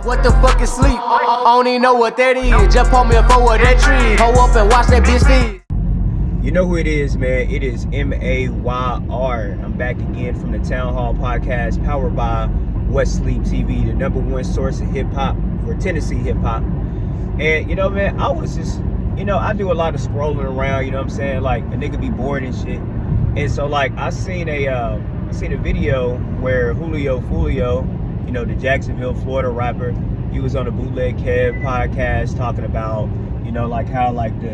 What the fuck is sleep? I don't even know what that is. Just pull me a forward that tree. Hold up and watch that bitch feed. You know who it is, man. It is Mayr. I'm back again from the Town Hall Podcast, powered by West Sleep TV, the #1 source of hip-hop for Tennessee hip-hop. And, you know, man, I was just, you know, I do a lot of scrolling around, you know what I'm saying? Like, a nigga be bored and shit. And so, like, I seen a video where Foolio, you know, the Jacksonville, Florida rapper, he was on the Bootleg Kev podcast talking about, you know, like how, like, the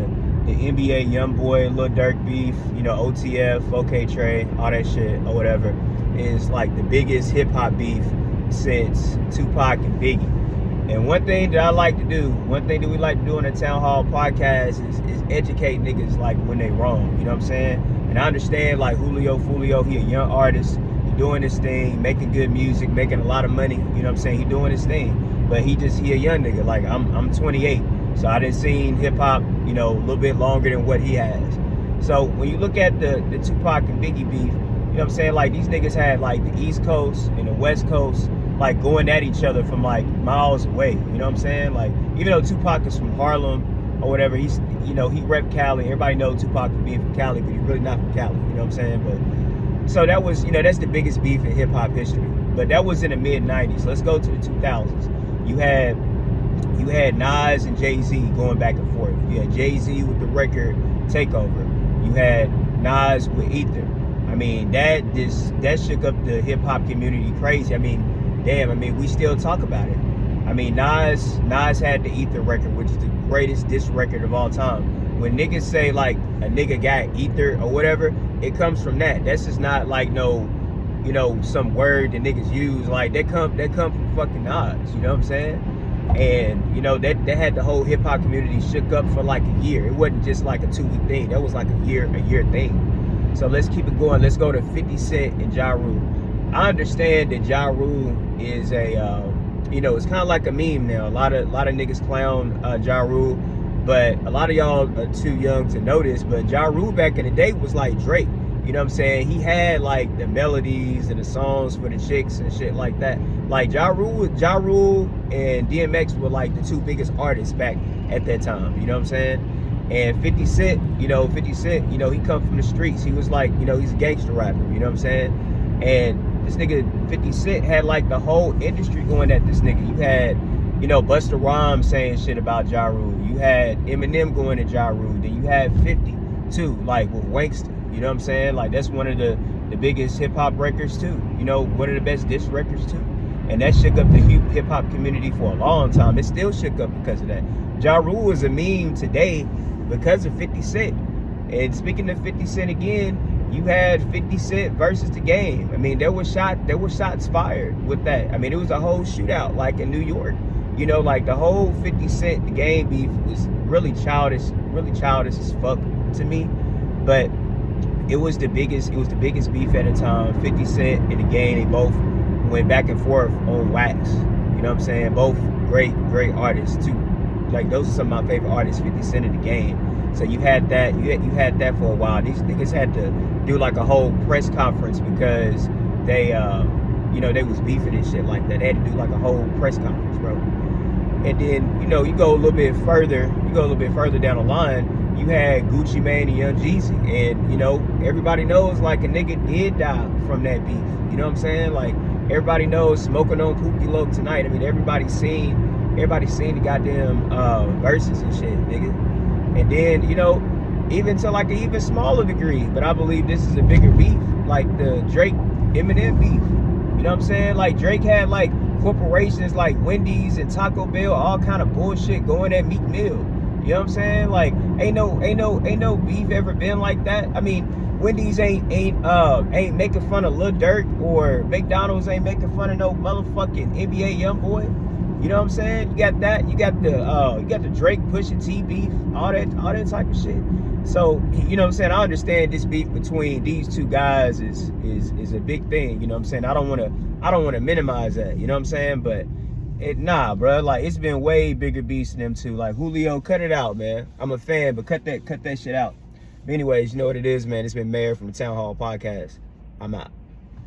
NBA YoungBoy, Lil Durk beef, you know, OTF, OK Trey, all that shit or whatever, is like the biggest hip hop beef since Tupac and Biggie. And one thing that I like to do, one thing that we like to do on the Town Hall Podcast is educate niggas like when they wrong, you know what I'm saying? And I understand like Foolio, he a young artist, he doing his thing, making good music, making a lot of money, you know what I'm saying? He doing his thing, but he a young nigga. Like I'm 28. So I done seen hip hop, you know, a little bit longer than what he has. So when you look at the Tupac and Biggie beef, you know what I'm saying? Like these niggas had like the East Coast and the West Coast like going at each other from like miles away. You know what I'm saying? Like even though Tupac is from Harlem or whatever, he's, you know, he rep Cali. Everybody knows Tupac can be from Cali, but he's really not from Cali. You know what I'm saying? But so that was, you know, that's the biggest beef in hip hop history. But that was in the mid '90s. Let's go to the 2000s. You had Nas and Jay-Z going back and forth. You had Jay-Z with the record Takeover. You had Nas with Ether. I mean, that shook up the hip-hop community crazy. I mean, damn, I mean, we still talk about it. I mean, Nas had the Ether record, which is the greatest diss record of all time. When niggas say, like, a nigga got Ether or whatever, it comes from that. That's just not, like, no, you know, some word that niggas use. Like, that come from fucking Nas, you know what I'm saying? And, you know, that had the whole hip-hop community shook up for like a year. It wasn't just like a 2-week thing. That was like a year thing. So let's keep it going. Let's go to 50 Cent and Ja Rule. I understand that Ja Rule is a, you know, it's kind of like a meme now. A lot of niggas clown Ja Rule, but a lot of y'all are too young to know this, but Ja Rule back in the day was like Drake. You know what I'm saying? He had like the melodies and the songs for the chicks and shit like that. Like Ja Rule and DMX were like the two biggest artists back at that time. You know what I'm saying? And 50 Cent, you know, he come from the streets. He was like, you know, he's a gangster rapper. You know what I'm saying? And this nigga 50 Cent had like the whole industry going at this nigga. You had, you know, Busta Rhymes saying shit about Ja Rule. You had Eminem going at Ja Rule. Then you had 50 too, like with Wankster. You know what I'm saying? Like, that's one of the biggest hip-hop records, too. You know, one of the best diss records, too. And that shook up the hip-hop community for a long time. It still shook up because of that. Ja Rule is a meme today because of 50 Cent. And speaking of 50 Cent again, you had 50 Cent versus The Game. I mean, there were shots fired with that. I mean, it was a whole shootout, like in New York. You know, like the whole 50 Cent, The Game beef was really childish as fuck to me. But it was the biggest beef at the time. 50 Cent and The Game, they both went back and forth on wax. You know what I'm saying? Both great artists too. Like, those are some of my favorite artists, 50 Cent and The Game. So you had that, you had that for a while. These niggas had to do like a whole press conference because they you know, they was beefing and shit like that. They had to do like a whole press conference, bro. And then, you know, you go a little bit further down the line, you had Gucci Mane and Young Jeezy. And, you know, everybody knows, like, a nigga did die from that beef. You know what I'm saying? Like, everybody knows Smoking on Pookie Loc Tonight. I mean, everybody's seen the goddamn verses and shit, nigga. And then, you know, even to like an even smaller degree, but I believe this is a bigger beef, like the Drake Eminem beef. You know what I'm saying? Like, Drake had like corporations like Wendy's and Taco Bell, all kind of bullshit going at Meek Mill. You know what I'm saying? Like, ain't no beef ever been like that. I mean, Wendy's ain't making fun of Lil Durk, or McDonald's ain't making fun of no motherfucking NBA YoungBoy. You know what I'm saying? You got that. You got the Drake Pusha T beef, all that type of shit. So, you know what I'm saying? I understand this beef between these two guys is a big thing. You know what I'm saying? I don't want to minimize that. You know what I'm saying? But nah, bro. Like, it's been way bigger beefs than them two. Like, Julio, cut it out, man. I'm a fan, but cut that shit out. But anyways, you know what it is, man. It's been Mayr from the Town Hall Podcast. I'm out.